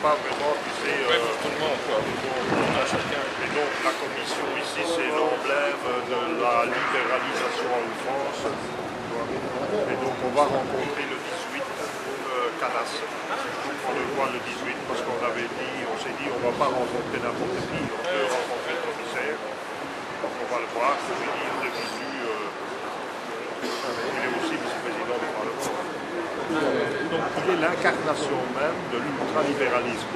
pas vraiment, tu sais... Ouais, pour tout le monde, quoi. Et donc la commission ici, c'est l'emblème de la libéralisation en France. Et donc on va rencontrer le 18 Canas. On le voit le 18 parce qu'on avait dit, on s'est dit on ne va pas rencontrer n'importe qui, on peut rencontrer le commissaire. Donc on va le voir, je veux dire, de visu, il est aussi vice-président du Parlement. Donc il est l'incarnation même de l'ultralibéralisme.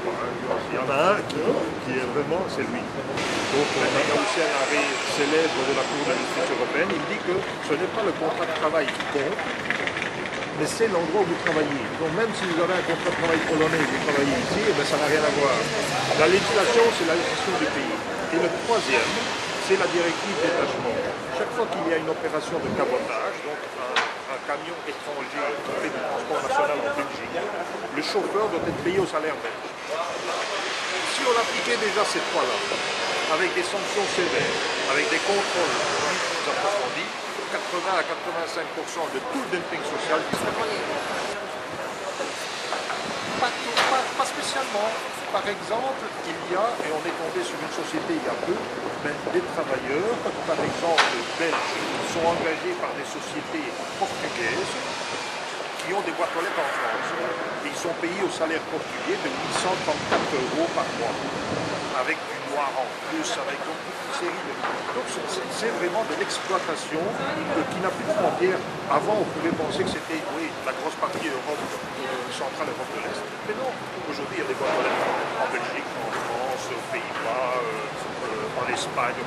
Il y en a un qui est vraiment, c'est lui. Donc il y a aussi un arrêt célèbre de la Cour de justice européenne, il dit que ce n'est pas le contrat de travail qui compte, mais c'est l'endroit où vous travaillez. Donc même si vous avez un contrat de travail polonais et vous travaillez ici, eh bien, ça n'a rien à voir. La législation, c'est la législation du pays. Et le troisième, c'est la directive détachement. Chaque fois qu'il y a une opération de cabotage, donc un camion étranger qui fait du transport national en Belgique, le chauffeur doit être payé au salaire belge. Si on appliquait déjà ces trois-là, avec des sanctions sévères, avec des contrôles plus approfondis, 80 à 85% de tout le dumping social disparaît. Pas spécialement. Par exemple, il y a, et on est tombé sur une société il y a peu, des travailleurs, par exemple belges, qui sont engagés par des sociétés portugaises qui ont des boîtes aux lettres en France. Et ils sont payés au salaire portugais de 834 € par mois, avec du noir en plus, avec toute une série de... Donc c'est vraiment de l'exploitation qui n'a plus de frontières. Avant, on pouvait penser que c'était la grosse partie Europe centrale, Europe de l'Est. Mais non, aujourd'hui, il y a des boîtes aux lettres en Belgique, en France, aux Pays-Bas, en Espagne.